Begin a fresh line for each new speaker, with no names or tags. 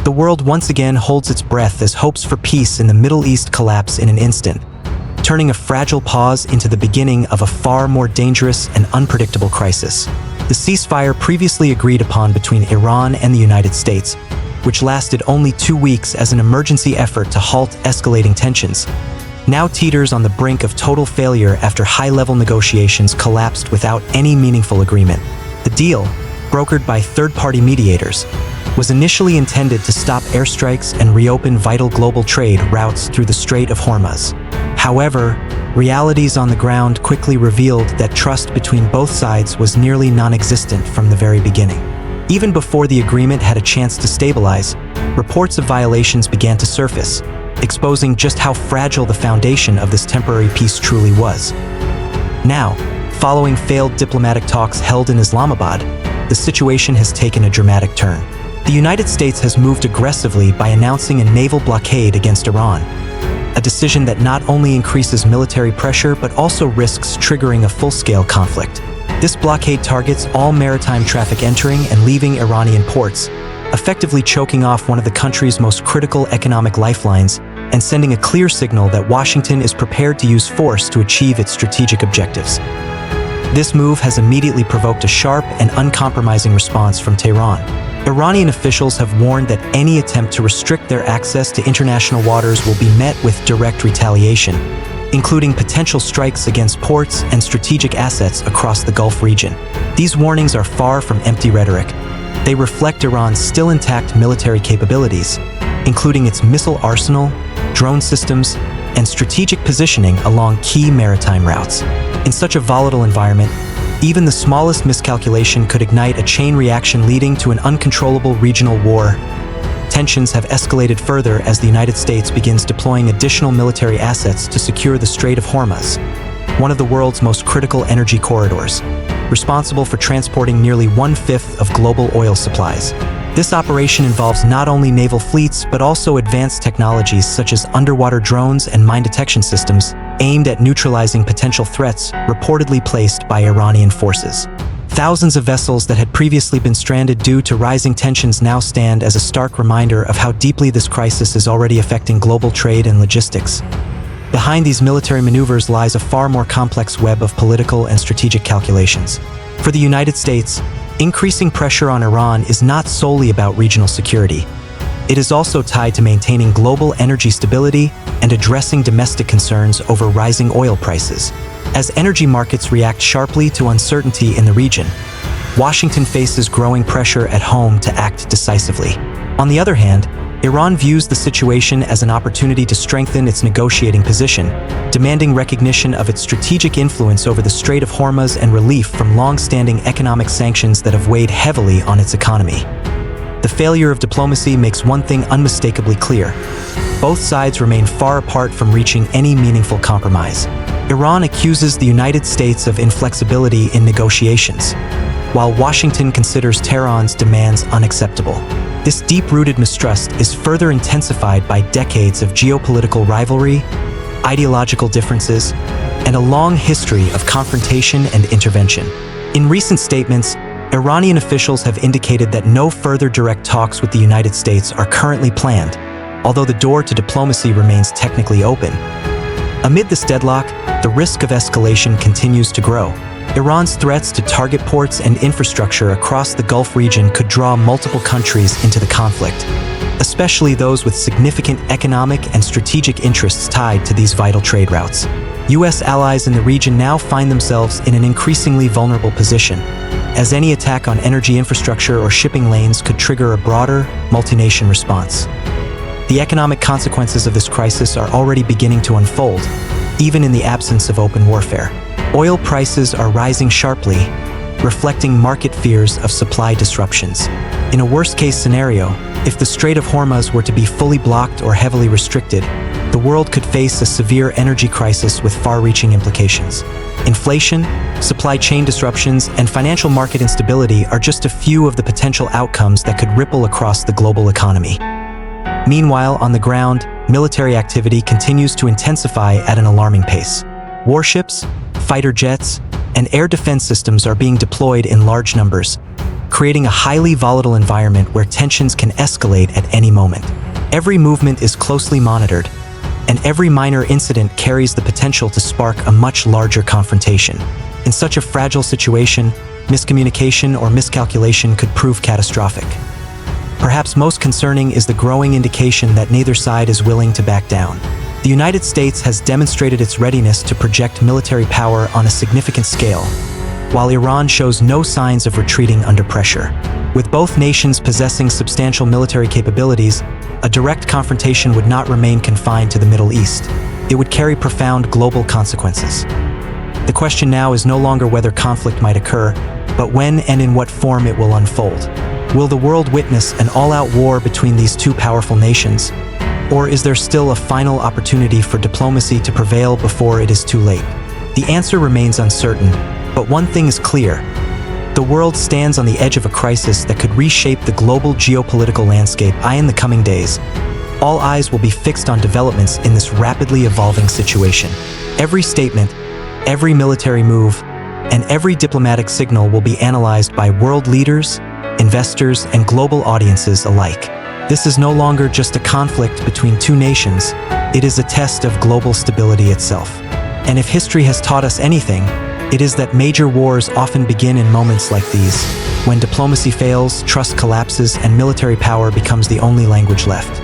The world once again holds its breath as hopes for peace in the Middle East collapse in an instant, turning a fragile pause into the beginning of a far more dangerous and unpredictable crisis. The ceasefire previously agreed upon between Iran and the United States, which lasted only 2 weeks as an emergency effort to halt escalating tensions, now teeters on the brink of total failure after high-level negotiations collapsed without any meaningful agreement. The deal, brokered by third-party mediators, was initially intended to stop airstrikes and reopen vital global trade routes through the Strait of Hormuz. However, realities on the ground quickly revealed that trust between both sides was nearly non-existent from the very beginning. Even before the agreement had a chance to stabilize, reports of violations began to surface, exposing just how fragile the foundation of this temporary peace truly was. Now, following failed diplomatic talks held in Islamabad, the situation has taken a dramatic turn. The United States has moved aggressively by announcing a naval blockade against Iran, a decision that not only increases military pressure but also risks triggering a full-scale conflict. This blockade targets all maritime traffic entering and leaving Iranian ports, effectively choking off one of the country's most critical economic lifelines and sending a clear signal that Washington is prepared to use force to achieve its strategic objectives. This move has immediately provoked a sharp and uncompromising response from Tehran. Iranian officials have warned that any attempt to restrict their access to international waters will be met with direct retaliation, including potential strikes against ports and strategic assets across the Gulf region. These warnings are far from empty rhetoric. They reflect Iran's still intact military capabilities, including its missile arsenal, drone systems, and strategic positioning along key maritime routes. In such a volatile environment, even the smallest miscalculation could ignite a chain reaction leading to an uncontrollable regional war. Tensions have escalated further as the United States begins deploying additional military assets to secure the Strait of Hormuz, one of the world's most critical energy corridors, responsible for transporting nearly 1/5 of global oil supplies. This operation involves not only naval fleets but also advanced technologies such as underwater drones and mine detection systems aimed at neutralizing potential threats reportedly placed by Iranian forces. Thousands of vessels that had previously been stranded due to rising tensions now stand as a stark reminder of how deeply this crisis is already affecting global trade and logistics. Behind these military maneuvers lies a far more complex web of political and strategic calculations. For the United States, increasing pressure on Iran is not solely about regional security. It is also tied to maintaining global energy stability and addressing domestic concerns over rising oil prices. As energy markets react sharply to uncertainty in the region, Washington faces growing pressure at home to act decisively. On the other hand, Iran views the situation as an opportunity to strengthen its negotiating position, demanding recognition of its strategic influence over the Strait of Hormuz and relief from long-standing economic sanctions that have weighed heavily on its economy. The failure of diplomacy makes one thing unmistakably clear: both sides remain far apart from reaching any meaningful compromise. Iran accuses the United States of inflexibility in negotiations, while Washington considers Tehran's demands unacceptable. This deep-rooted mistrust is further intensified by decades of geopolitical rivalry, ideological differences, and a long history of confrontation and intervention. In recent statements, Iranian officials have indicated that no further direct talks with the United States are currently planned, although the door to diplomacy remains technically open. Amid this deadlock, the risk of escalation continues to grow. Iran's threats to target ports and infrastructure across the Gulf region could draw multiple countries into the conflict, especially those with significant economic and strategic interests tied to these vital trade routes. U.S. allies in the region now find themselves in an increasingly vulnerable position, as any attack on energy infrastructure or shipping lanes could trigger a broader, multi-nation response. The economic consequences of this crisis are already beginning to unfold, even in the absence of open warfare. Oil prices are rising sharply, reflecting market fears of supply disruptions. In a worst-case scenario, if the Strait of Hormuz were to be fully blocked or heavily restricted, the world could face a severe energy crisis with far-reaching implications. Inflation, supply chain disruptions, and financial market instability are just a few of the potential outcomes that could ripple across the global economy. Meanwhile, on the ground, military activity continues to intensify at an alarming pace. Warships, fighter jets, and air defense systems are being deployed in large numbers, creating a highly volatile environment where tensions can escalate at any moment. Every movement is closely monitored, and every minor incident carries the potential to spark a much larger confrontation. In such a fragile situation, miscommunication or miscalculation could prove catastrophic. Perhaps most concerning is the growing indication that neither side is willing to back down. The United States has demonstrated its readiness to project military power on a significant scale, while Iran shows no signs of retreating under pressure. With both nations possessing substantial military capabilities, a direct confrontation would not remain confined to the Middle East. It would carry profound global consequences. The question now is no longer whether conflict might occur, but when and in what form it will unfold. Will the world witness an all-out war between these two powerful nations? Or is there still a final opportunity for diplomacy to prevail before it is too late? The answer remains uncertain, but one thing is clear. The world stands on the edge of a crisis that could reshape the global geopolitical landscape in the coming days. All eyes will be fixed on developments in this rapidly evolving situation. Every statement, every military move, and every diplomatic signal will be analyzed by world leaders, investors, and global audiences alike. This is no longer just a conflict between two nations, it is a test of global stability itself. And if history has taught us anything, it is that major wars often begin in moments like these, when diplomacy fails, trust collapses, and military power becomes the only language left.